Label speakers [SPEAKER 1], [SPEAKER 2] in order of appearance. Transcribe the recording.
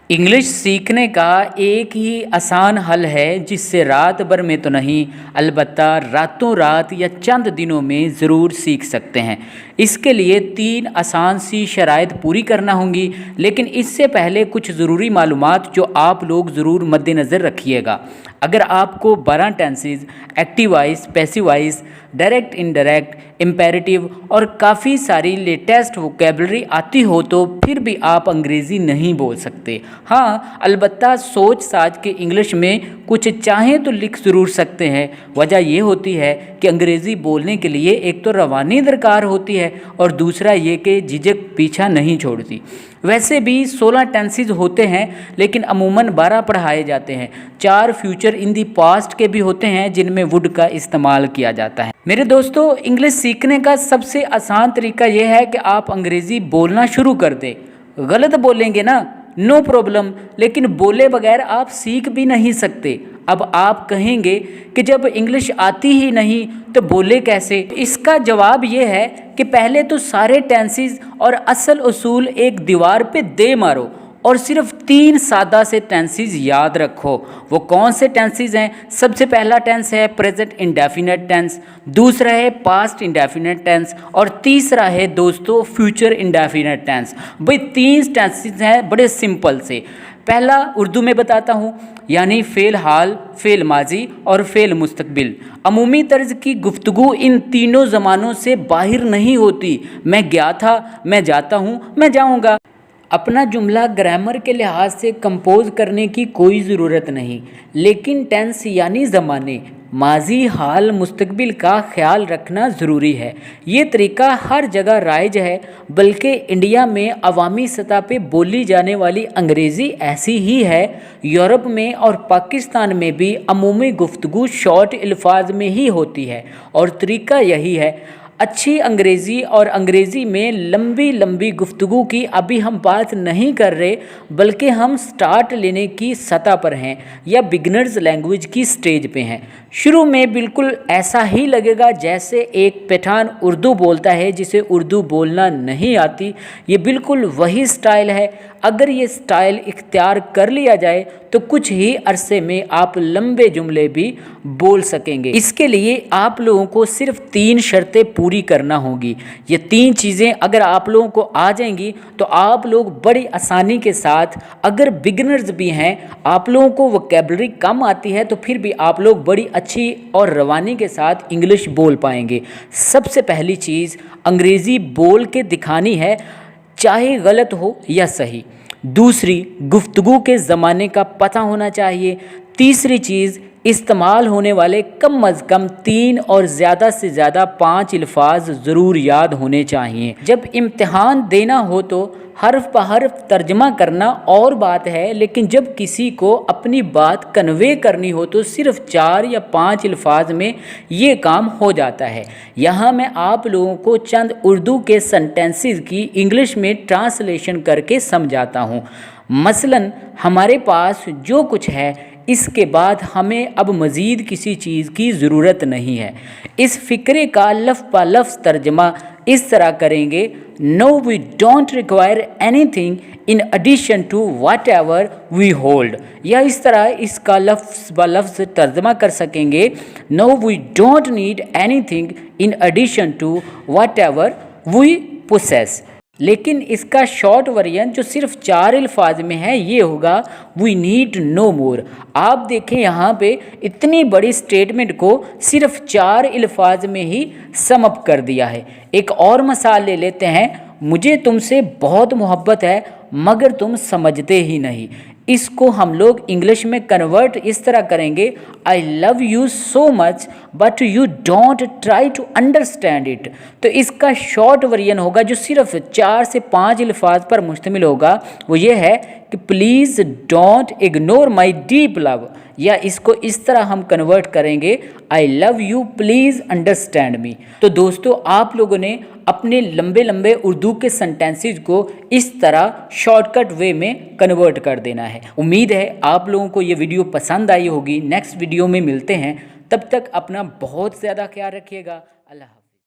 [SPEAKER 1] English सीखने का एक ही आसान हल है जिससे रात भर में तो नहीं अलबत्ता रातों रात या चंद दिनों में ज़रूर सीख सकते हैं। इसके लिए 3 आसान सी शराइत पूरी करना होंगी, लेकिन इससे पहले कुछ ज़रूरी मालूमात जो आप लोग ज़रूर मद्देनज़र रखिएगा। अगर आपको 12 tenses, active voice, passive voice, direct, indirect, imperative और काफ़ी सारी लेटेस्ट वोकेबलरी आती हो तो फिर भी आप अंग्रेज़ी नहीं बोल सकते। हाँ, अलबत्ता सोच साच के इंग्लिश में कुछ चाहें तो लिख ज़रूर सकते हैं। वजह ये होती है कि अंग्रेज़ी बोलने के लिए एक तो रवानी दरकार होती है और दूसरा ये कि झिझक पीछा नहीं छोड़ती। वैसे भी 16 टेंसेस होते हैं, लेकिन अमूमन 12 पढ़ाए जाते हैं। 4 फ्यूचर इन दी पास्ट के भी होते हैं जिनमें वुड का इस्तेमाल किया जाता है। मेरे दोस्तों, इंग्लिश सीखने का सबसे आसान तरीका यह है कि आप अंग्रेज़ी बोलना शुरू कर दें। गलत बोलेंगे ना, नो प्रॉब्लम, लेकिन बोले बगैर आप सीख भी नहीं सकते। अब आप कहेंगे कि जब इंग्लिश आती ही नहीं तो बोले कैसे? इसका जवाब ये है कि पहले तो सारे टेंसेस और असल उसूल एक दीवार पे दे मारो और सिर्फ 3 सादा से टेंसेस याद रखो। वो कौन से टेंसेस हैं? सबसे पहला टेंस है प्रेजेंट इंडेफिनिट टेंस, दूसरा है पास्ट इंडेफिनिट टेंस और तीसरा है दोस्तों फ्यूचर इंडेफिनिट टेंस। भाई 3 टेंसेस हैं बड़े सिंपल से। पहला उर्दू में बताता हूँ, यानी फ़ेल हाल, फ़ेल माजी और फ़ेल मुस्तकबिल। अमूमी तर्ज की गुफ्तगू इन तीनों ज़मानों से बाहर नहीं होती। मैं गया था, मैं जाता हूँ, मैं जाऊँगा। अपना जुमला ग्रामर के लिहाज से कंपोज करने की कोई ज़रूरत नहीं, लेकिन टेंस यानी ज़माने, माजी, हाल, मुस्तकबिल का ख्याल रखना ज़रूरी है। ये तरीका हर जगह राइज है, बल्कि इंडिया में अवामी सतह पे बोली जाने वाली अंग्रेज़ी ऐसी ही है। यूरोप में और पाकिस्तान में भी अमूमी गुफ्तगू शॉर्ट अल्फाज में ही होती है और तरीका यही है। अच्छी अंग्रेज़ी और अंग्रेज़ी में लंबी लंबी गुफ्तगू की अभी हम बात नहीं कर रहे, बल्कि हम स्टार्ट लेने की सतह पर हैं या बिगनर्स लैंग्वेज की स्टेज पे हैं। शुरू में बिल्कुल ऐसा ही लगेगा जैसे एक पठान उर्दू बोलता है जिसे उर्दू बोलना नहीं आती। ये बिल्कुल वही स्टाइल है। अगर ये स्टाइल इख्तियार कर लिया जाए तो कुछ ही अरसे में आप लंबे जुमले भी बोल सकेंगे। इसके लिए आप लोगों को सिर्फ 3 शर्तें पूरी करना होगी। ये 3 चीज़ें अगर आप लोगों को आ जाएंगी तो आप लोग बड़ी आसानी के साथ, अगर बिगिनर्स भी हैं, आप लोगों को वोकैबुलरी कम आती है तो फिर भी आप लोग बड़ी अच्छी और रवानी के साथ इंग्लिश बोल पाएंगे। सबसे पहली चीज़ अंग्रेज़ी बोल के दिखानी है, चाहे गलत हो या सही। दूसरी, गुफ्तगू के ज़माने का पता होना चाहिए। तीसरी चीज़, इस्तेमाल होने वाले कम अज़ कम 3 और ज़्यादा से ज़्यादा 5 अल्फाज ज़रूर याद होने चाहिए। जब इम्तिहान देना हो तो हर्फ ब हर्फ तर्जमा करना और बात है, लेकिन जब किसी को अपनी बात कन्वे करनी हो तो सिर्फ 4 या 5 अल्फाज में ये काम हो जाता है। यहाँ मैं आप लोगों को चंद उर्दू के सेंटेंसेस की इंग्लिश में ट्रांसलेशन करके समझाता हूँ। मसलन हमारे पास जो कुछ है, इसके बाद हमें अब मज़ीद किसी चीज़ की ज़रूरत नहीं है। इस फ़िक्रे का लफ्ज़ ब लफ्ज़ तर्जमा इस तरह करेंगे, no we don't require anything in addition to whatever we hold. या इस तरह इसका लफ्ज़ ब लफ्ज़ तर्जमा कर सकेंगे, no we don't need anything in addition to whatever we possess. लेकिन इसका शॉर्ट वर्जन जो सिर्फ 4 अल्फाज में है ये होगा, वी नीड नो मोर। आप देखें यहाँ पे इतनी बड़ी स्टेटमेंट को सिर्फ 4 अल्फाज में ही सम अप कर दिया है। एक और मिसाल ले लेते हैं, मुझे तुमसे बहुत मोहब्बत है मगर तुम समझते ही नहीं। इसको हम लोग इंग्लिश में कन्वर्ट इस तरह करेंगे, I love you so much but you don't try to understand it. तो इसका शॉर्ट वर्जन होगा जो सिर्फ 4 से 5 अल्फाज पर मुश्तमिल होगा, वो ये है कि please don't ignore my deep love. या इसको इस तरह हम कन्वर्ट करेंगे, I love you please understand me. तो दोस्तों, आप लोगों ने अपने लंबे लंबे उर्दू के सेंटेंसेस को इस तरह शॉर्टकट वे में कन्वर्ट कर देना है। उम्मीद है आप लोगों को ये वीडियो पसंद आई होगी। नेक्स्ट वीडियो में मिलते हैं, तब तक अपना बहुत ज़्यादा ख्याल रखिएगा। अल्लाह।